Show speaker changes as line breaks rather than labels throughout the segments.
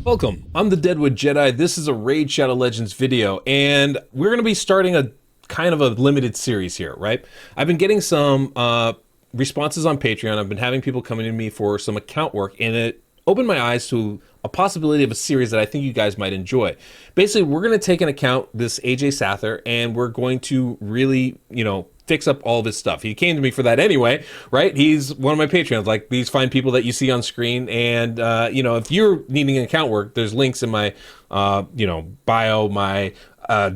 Welcome, I'm the Deadwood Jedi. This is a Raid Shadow Legends video, and we're going to be starting a kind of a limited series here, right? I've been getting some responses on Patreon. I've been having people coming to me for some account work, and it opened my eyes to a possibility of a series that I think you guys might enjoy. Basically, we're going to take an account, this AJ Sather, and we're going to really, fix up all of his stuff. He came to me for that anyway, right? He's one of my Patreons, like these fine people that you see on screen. And, if you're needing an account work, there's links in my, bio, my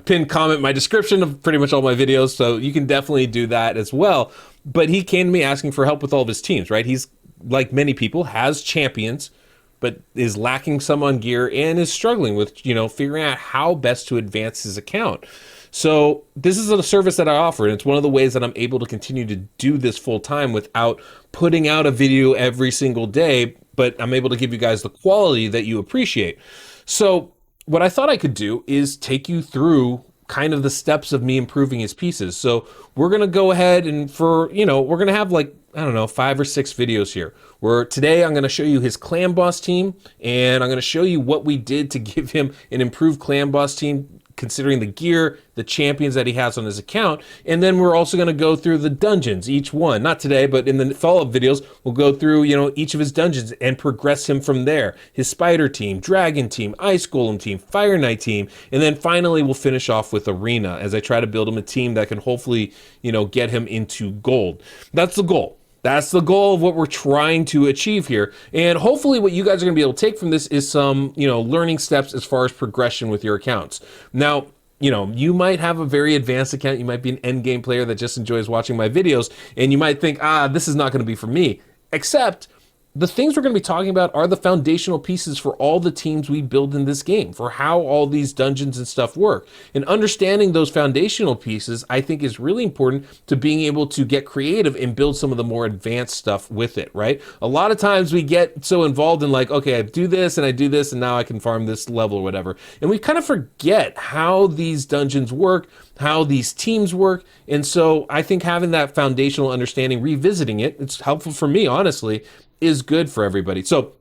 pinned comment, my description of pretty much all my videos. So you can definitely do that as well. But he came to me asking for help with all of his teams, right? He's, like many people, has champions, but is lacking some on gear and is struggling with, figuring out how best to advance his account. So this is a service that I offer, and it's one of the ways that I'm able to continue to do this full time without putting out a video every single day, but I'm able to give you guys the quality that you appreciate. So what I thought I could do is take you through kind of the steps of me improving his pieces. So we're going to go ahead and we're going to have 5 or 6 videos here, where today I'm going to show you his clan boss team, and I'm going to show you what we did to give him an improved clan boss team, considering the gear, the champions that he has on his account. And then we're also going to go through the dungeons, each one, not today, but in the follow-up videos, we'll go through, each of his dungeons and progress him from there. His spider team, dragon team, ice golem team, fire knight team. And then finally, we'll finish off with arena as I try to build him a team that can hopefully, get him into gold. That's the goal. That's the goal of what we're trying to achieve here. And hopefully what you guys are going to be able to take from this is some, learning steps as far as progression with your accounts. Now, you might have a very advanced account. You might be an end game player that just enjoys watching my videos, and you might think, this is not going to be for me. Except the things we're going to be talking about are the foundational pieces for all the teams we build in this game, for how all these dungeons and stuff work. And understanding those foundational pieces, I think, is really important to being able to get creative and build some of the more advanced stuff with it, right? A lot of times we get so involved in okay, I do this and I do this and now I can farm this level or whatever. And we kind of forget how these dungeons work, how these teams work. And so I think having that foundational understanding, revisiting it, it's helpful for me, honestly, is good for everybody. So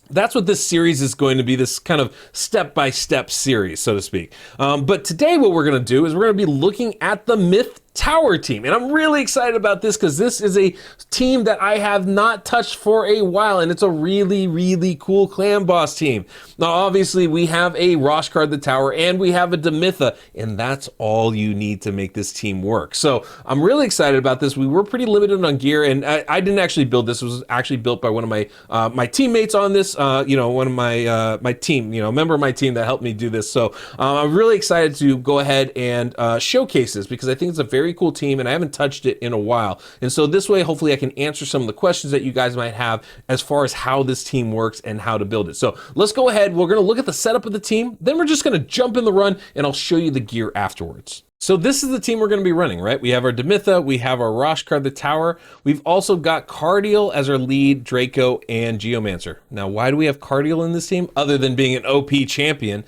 that's what this series is going to be, this kind of step-by-step series, so to speak. But today what we're going to do is we're going to be looking at the Myth Tower team. And I'm really excited about this because this is a team that I have not touched for a while, and it's a really, really cool clan boss team. Now, obviously, we have a Roshkar the Tower, and we have a Demitha, and that's all you need to make this team work. So I'm really excited about this. We were pretty limited on gear, and I didn't actually build this. It was actually built by one of my my teammates on this, one of my team, a member of my team that helped me do this. So I'm really excited to go ahead and showcase this because I think it's a very cool team, and I haven't touched it in a while. And so this way, hopefully I can answer some of the questions that you guys might have as far as how this team works and how to build it. So let's go ahead. We're going to look at the setup of the team. Then we're just going to jump in the run, and I'll show you the gear afterwards. So this is the team we're going to be running, right? We have our Demitha, we have our Roshkar the Tower. We've also got Cardiel as our lead, Draco, and Geomancer. Now, why do we have Cardiel in this team other than being an OP champion?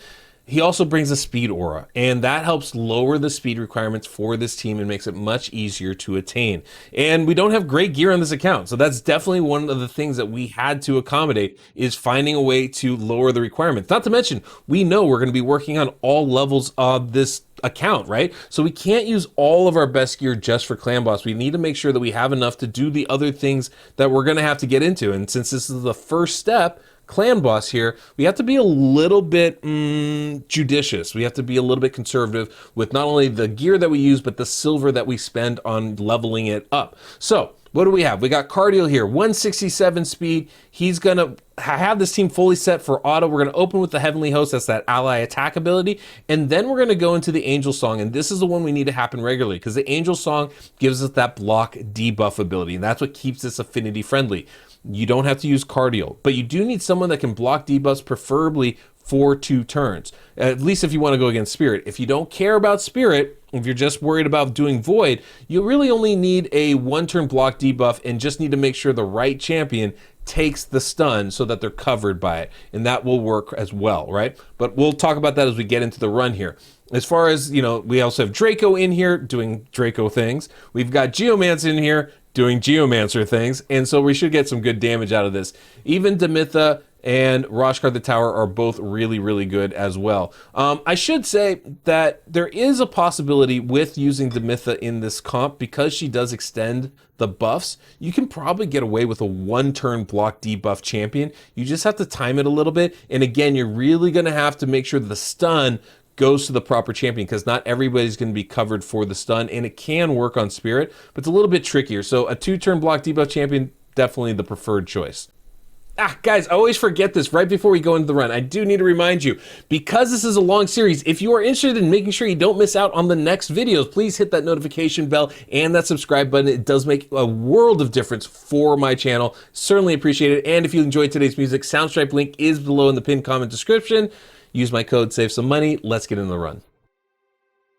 He also brings a speed aura, and that helps lower the speed requirements for this team and makes it much easier to attain. And we don't have great gear on this account, so that's definitely one of the things that we had to accommodate, is finding a way to lower the requirements. Not to mention, we know we're going to be working on all levels of this account, right? So we can't use all of our best gear just for clan boss. We need to make sure that we have enough to do the other things that we're going to have to get into. And since this is the first step, clan boss here, we have to be a little bit judicious. We have to be a little bit conservative with not only the gear that we use, but the silver that we spend on leveling it up. So what do we have? We got Cardiel here, 167 speed. He's going to have this team fully set for auto. We're going to open with the Heavenly Host. That's that ally attack ability. And then we're going to go into the Angel Song. And this is the one we need to happen regularly because the Angel Song gives us that block debuff ability. And that's what keeps this affinity friendly. You don't have to use Cardiel, but you do need someone that can block debuffs, preferably for 2 turns. At least if you want to go against Spirit. If you don't care about Spirit, if you're just worried about doing Void, you really only need a 1-turn block debuff and just need to make sure the right champion takes the stun so that they're covered by it. And that will work as well, right? But we'll talk about that as we get into the run here. As far as, we also have Draco in here doing Draco things. We've got Geomancer in here doing Geomancer things, and so we should get some good damage out of this. Even Demitha and Roshkar the Tower are both really, really good as well. I should say that there is a possibility with using Demytha in this comp, because she does extend the buffs, you can probably get away with a one-turn block debuff champion. You just have to time it a little bit, and again, you're really going to have to make sure the stun goes to the proper champion, because not everybody's going to be covered for the stun, and it can work on Spirit, but it's a little bit trickier. So a 2-turn block debuff champion, definitely the preferred choice. Guys, I always forget this right before we go into the run. I do need to remind you, because this is a long series, if you are interested in making sure you don't miss out on the next videos, please hit that notification bell and that subscribe button. It does make a world of difference for my channel. Certainly appreciate it. And if you enjoyed today's music, Soundstripe link is below in the pinned comment description. Use my code, save some money. Let's get into the run.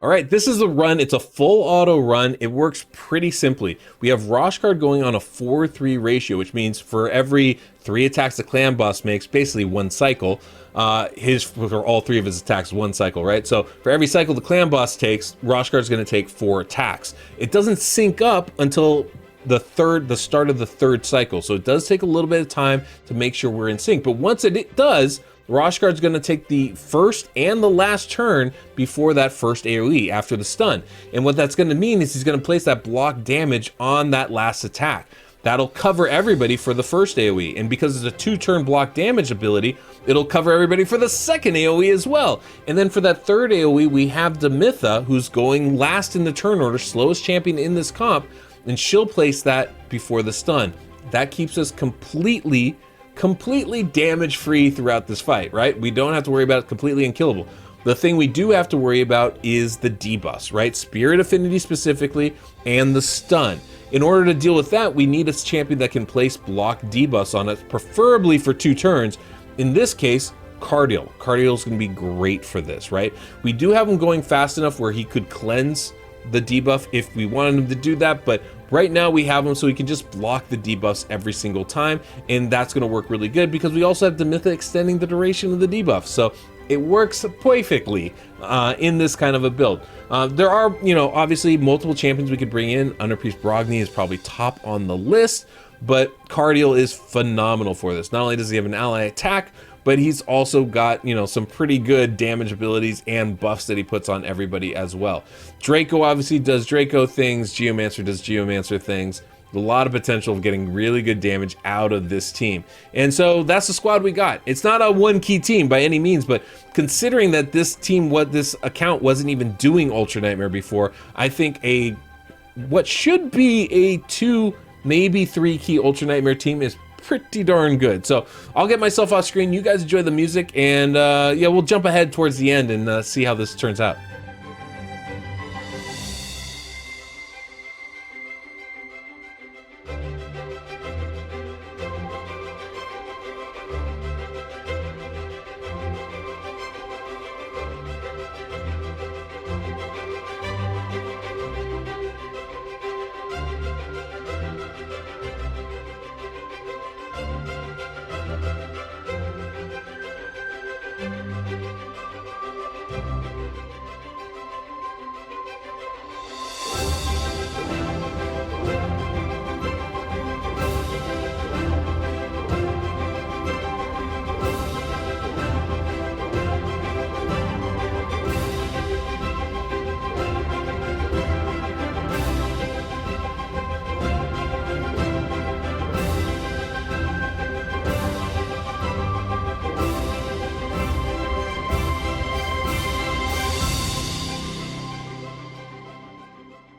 All right, this is the run. It's a full auto run. It works pretty simply. We have Roshkar going on a 4-3 ratio, which means for every 3 attacks the clan boss makes, basically 1 cycle, for all 3 of his attacks, 1 cycle, right? So for every cycle the clan boss takes, Roshkar is going to take 4 attacks. It doesn't sync up until the start of the 3rd cycle. So it does take a little bit of time to make sure we're in sync. But once it does, Roshkar's going to take the first and the last turn before that first AoE after the stun. And what that's going to mean is he's going to place that block damage on that last attack. That'll cover everybody for the first AoE. And because it's a 2-turn block damage ability, it'll cover everybody for the second AoE as well. And then for that 3rd AoE, we have Demytha, who's going last in the turn order, slowest champion in this comp, and she'll place that before the stun. That keeps us completely damage free throughout this fight, right? We don't have to worry about it, completely unkillable. The thing we do have to worry about is the debuffs, right? Spirit affinity specifically, and the stun. In order to deal with that, we need a champion that can place block debuffs on it, preferably for 2 turns. In this case, Cardiel. Cardiel's gonna be great for this, right? We do have him going fast enough where he could cleanse the debuff if we wanted him to do that, but right now we have him so he can just block the debuffs every single time, and that's going to work really good because we also have Demytha extending the duration of the debuff, so it works perfectly in this kind of a build. There are, obviously multiple champions we could bring in. Underpriest Brogni is probably top on the list, but Cardiel is phenomenal for this. Not only does he have an ally attack, but he's also got, some pretty good damage abilities and buffs that he puts on everybody as well. Draco obviously does Draco things, Geomancer does Geomancer things. A lot of potential of getting really good damage out of this team. And so that's the squad we got. It's not a one key team by any means, but considering that this team, this account wasn't even doing Ultra Nightmare before, I think what should be a 2, maybe 3 key Ultra Nightmare team is pretty darn good. So I'll get myself off screen. You guys enjoy the music, and yeah, we'll jump ahead towards the end and see how this turns out.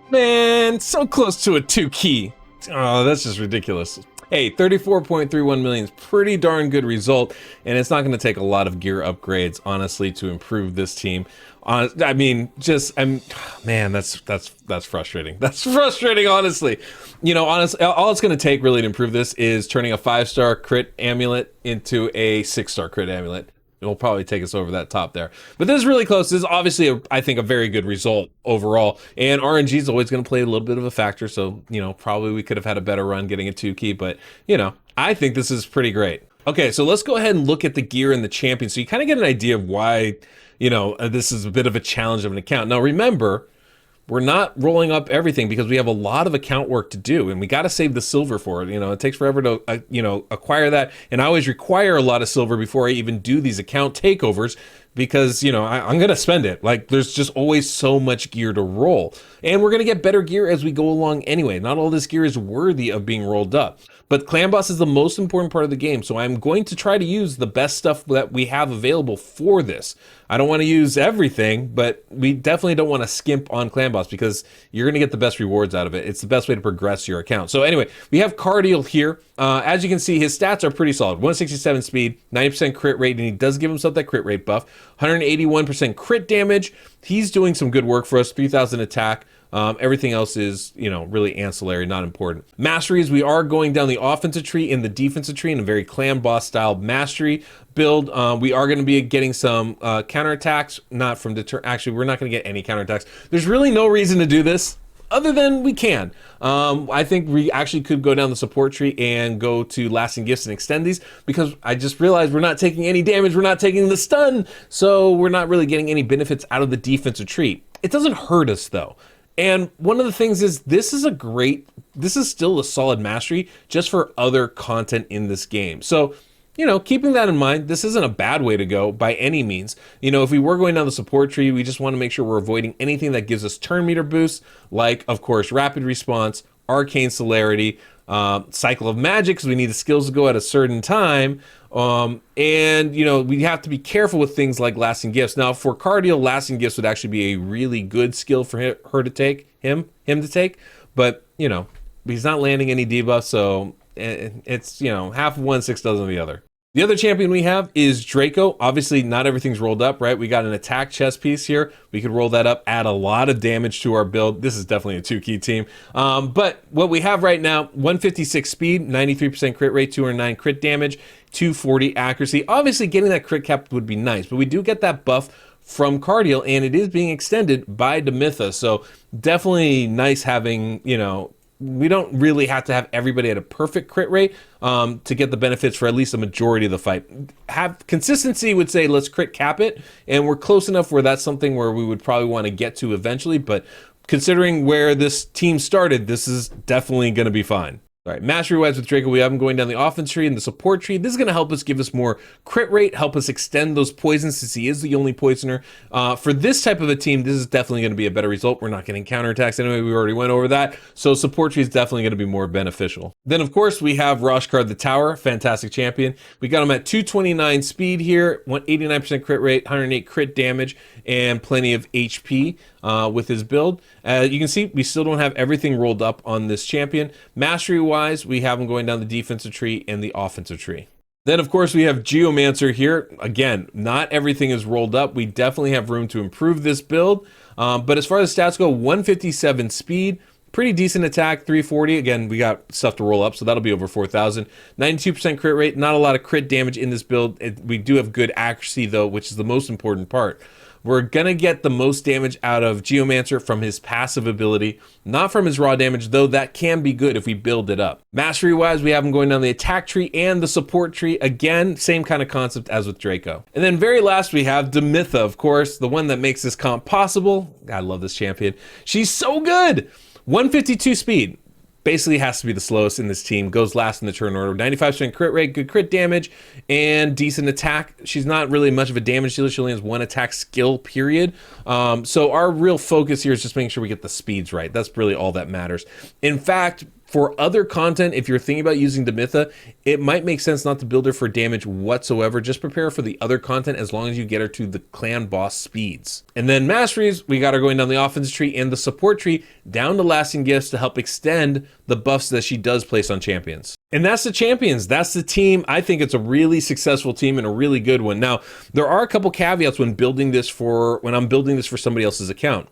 Man, so close to a 2 key. Oh, that's just ridiculous. Hey, 34.31 million is pretty darn good result, and it's not going to take a lot of gear upgrades, honestly, to improve this team. I mean, man, that's frustrating. That's frustrating, honestly. Honestly, all it's going to take really to improve this is turning a 5-star crit amulet into a 6-star crit amulet. It'll probably take us over that top there. But this is really close. This is obviously, I think, a very good result overall. And RNG is always going to play a little bit of a factor. So, probably we could have had a better run getting a 2 key. But, I think this is pretty great. Okay, so let's go ahead and look at the gear and the champion. So you kind of get an idea of why, this is a bit of a challenge of an account. Now, remember, we're not rolling up everything because we have a lot of account work to do, and we got to save the silver for it. It takes forever to acquire that, and I always require a lot of silver before I even do these account takeovers because I'm gonna spend it. Like, there's just always so much gear to roll, and we're gonna get better gear as we go along anyway. Not all this gear is worthy of being rolled up, but Clan Boss is the most important part of the game, so I'm going to try to use the best stuff that we have available for this. I don't want to use everything, but we definitely don't want to skimp on Clan Boss because you're going to get the best rewards out of it. It's the best way to progress your account. So anyway, we have Cardiel here. As you can see, his stats are pretty solid. 167 speed, 90% crit rate, and he does give himself that crit rate buff. 181% crit damage. He's doing some good work for us. 3,000 attack. Everything else is, really ancillary, not important. Masteries, we are going down the offensive tree and the defensive tree in a very Clan Boss style mastery build. We are going to be getting some counterattacks, not from actually, we're not going to get any counterattacks. There's really no reason to do this other than we can. I think we actually could go down the support tree and go to lasting gifts and extend these because I just realized we're not taking any damage. We're not taking the stun. So we're not really getting any benefits out of the defensive tree. It doesn't hurt us though. And one of the things is this is still a solid mastery just for other content in this game. So, keeping that in mind, this isn't a bad way to go by any means. If we were going down the support tree, we just want to make sure we're avoiding anything that gives us turn meter boosts, like, of course, rapid response, arcane celerity, cycle of magic, because we need the skills to go at a certain time. And we have to be careful with things like lasting gifts. Now, for Cardiel, lasting gifts would actually be a really good skill for her to take, him to take. But he's not landing any debuffs, so it's half of one, 6 dozen of the other. The other champion we have is Draco. Obviously, not everything's rolled up, right? We got an attack chest piece here. We could roll that up, add a lot of damage to our build. This is definitely a 2-key team. But what we have right now, 156 speed, 93% crit rate, 209 crit damage, 240 accuracy. Obviously, getting that crit cap would be nice, but we do get that buff from Cardiel, and it is being extended by Demytha. So definitely nice having, we don't really have to have everybody at a perfect crit rate to get the benefits for at least a majority of the fight. Have consistency would say let's crit cap it, and we're close enough where that's something where we would probably want to get to eventually, but considering where this team started, this is definitely going to be fine. All right, mastery-wise with Draco, we have him going down the offense tree and the support tree. This is going to help us give us more crit rate, help us extend those poisons since he is the only poisoner. For this type of a team, this is definitely going to be a better result. We're not getting counterattacks anyway. We already went over that. So support tree is definitely going to be more beneficial. Then, of course, we have Roshkar the Tower, fantastic champion. We got him at 229 speed here, 89% crit rate, 108 crit damage, and plenty of HP. With his build. You can see we still don't have everything rolled up on this champion. Mastery-wise, we have him going down the defensive tree and the offensive tree. Then, of course, we have Geomancer here. Again, not everything is rolled up. We definitely have room to improve this build. But as far as stats go, 157 speed, pretty decent attack, 340. Again, we got stuff to roll up, so that'll be over 4,000. 92% crit rate, not a lot of crit damage in this build. We do have good accuracy, though, which is the most important part. We're going to get the most damage out of Geomancer from his passive ability, not from his raw damage, though that can be good if we build it up. Mastery-wise, we have him going down the attack tree and the support tree. Again, same kind of concept as with Draco. And then very last, we have Demytha, of course, the one that makes this comp possible. I love this champion. She's so good! 152 speed. Basically has to be the slowest in this team, goes last in the turn order. 95% crit rate, good crit damage, and decent attack. She's not really much of a damage dealer. She only has one attack skill, period. So our real focus here is just making sure we get the speeds right. That's really all that matters. In fact, for other content, if you're thinking about using Demytha, it might make sense not to build her for damage whatsoever. Just prepare for the other content as long as you get her to the Clan Boss speeds. And then masteries, we got her going down the offense tree and the support tree down to lasting gifts to help extend the buffs that she does place on champions. And that's the champions. That's the team. I think it's a really successful team and a really good one. Now, there are a couple caveats when I'm building this for somebody else's account.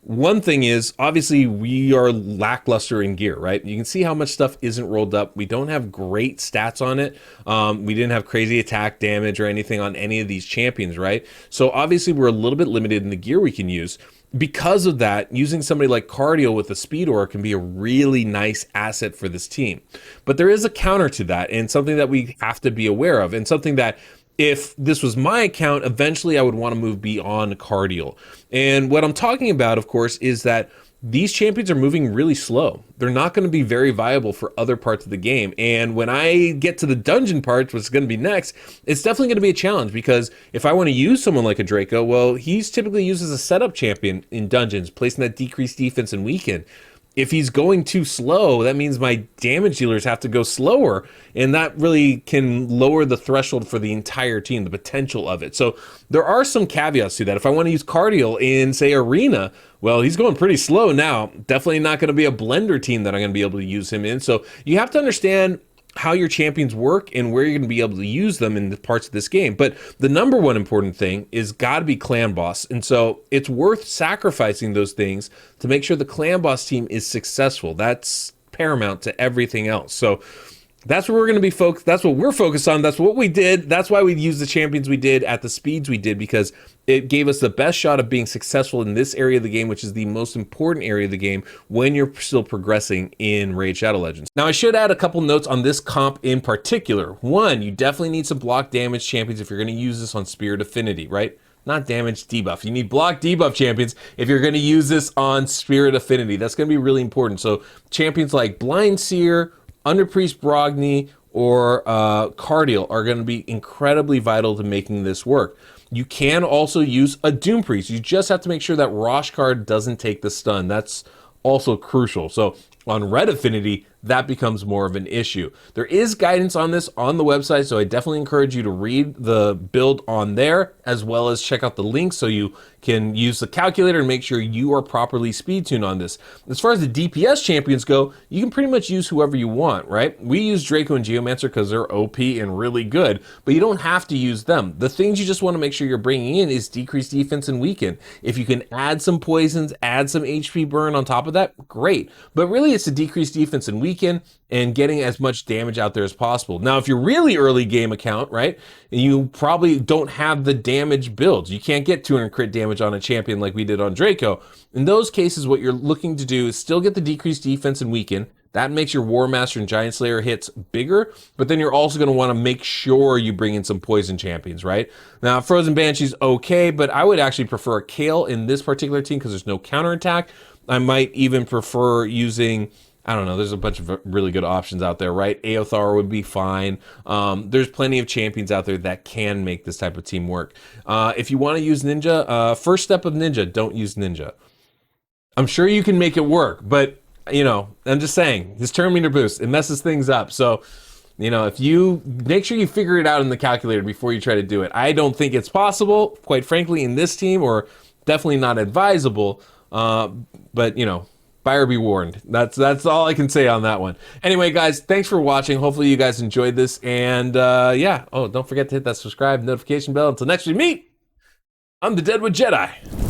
One thing is, obviously, we are lackluster in gear, right? You can see how much stuff isn't rolled up. We don't have great stats on it. We didn't have crazy attack damage or anything on any of these champions, right? So obviously, we're a little bit limited in the gear we can use. Because of that, using somebody like Cardiel with a speed aura can be a really nice asset for this team. But there is a counter to that, and something that we have to be aware of, and something that If this was my account, eventually I would want to move beyond Cardiel. And what I'm talking about, of course, is that these champions are moving really slow. They're not going to be very viable for other parts of the game. And when I get to the dungeon parts, what's going to be next, it's definitely going to be a challenge, because if I want to use someone like a Draco, well, he's typically used as a setup champion in dungeons, placing that decreased defense and weaken. If he's going too slow, that means my damage dealers have to go slower, and that really can lower the threshold for the entire team, the potential of it. So there are some caveats to that. If I want to use Cardiel in, say, Arena, well, he's going pretty slow now. Definitely not going to be a blender team that I'm going to be able to use him in. So you have to understand how your champions work and where you're going to be able to use them in the parts of this game. But the number one important thing is got to be clan boss. And so it's worth sacrificing those things to make sure the clan boss team is successful. That's paramount to everything else. So that's what we're going to be focused. That's what we're focused on. That's what we did. That's why we used the champions we did at the speeds we did, because it gave us the best shot of being successful in this area of the game, which is the most important area of the game when you're still progressing in Raid Shadow Legends. Now, I should add a couple notes on this comp in particular. One, you definitely need some block damage champions if you're going to use this on Spirit Affinity, right? Not damage debuff. You need block debuff champions if you're going to use this on Spirit Affinity. That's going to be really important. So champions like Blind Seer, Underpriest Brogni, or Cardiel are going to be incredibly vital to making this work. You can also use a Doom Priest. You just have to make sure that Rosh card doesn't take the stun. That's also crucial. So on Red Affinity, that becomes more of an issue. There is guidance on this on the website, so I definitely encourage you to read the build on there, as well as check out the link so you can use the calculator and make sure you are properly speed tuned on this. As far as the DPS champions go, you can pretty much use whoever you want, right? We use Draco and Geomancer because they're OP and really good, but you don't have to use them. The things you just want to make sure you're bringing in is decreased defense and weaken. If you can add some poisons, add some HP burn on top of that, great. But really it's a decreased defense and weaken and getting as much damage out there as possible. Now, if you're really early game account, right, you probably don't have the damage builds. You can't get 200 crit damage on a champion like we did on Draco. In those cases, what you're looking to do is still get the decreased defense and weaken. That makes your War Master and Giant Slayer hits bigger, but then you're also going to want to make sure you bring in some poison champions, right? Now, Frozen Banshee's okay, but I would actually prefer a Kayle in this particular team because there's no counterattack. I might even prefer using, I don't know, there's a bunch of really good options out there, right? Aothar would be fine. There's plenty of champions out there that can make this type of team work. If you want to use Ninja, first step of Ninja, don't use Ninja. I'm sure you can make it work, but, you know, I'm just saying, his turn meter boost, it messes things up. So, you know, if you make sure you figure it out in the calculator before you try to do it. I don't think it's possible, quite frankly, in this team, or definitely not advisable. But, you know, buyer be warned. That's all I can say on that one. Anyway, guys, thanks for watching. Hopefully you guys enjoyed this. And yeah, oh, don't forget to hit that subscribe notification bell. Until next we meet, I'm the Deadwood Jedi.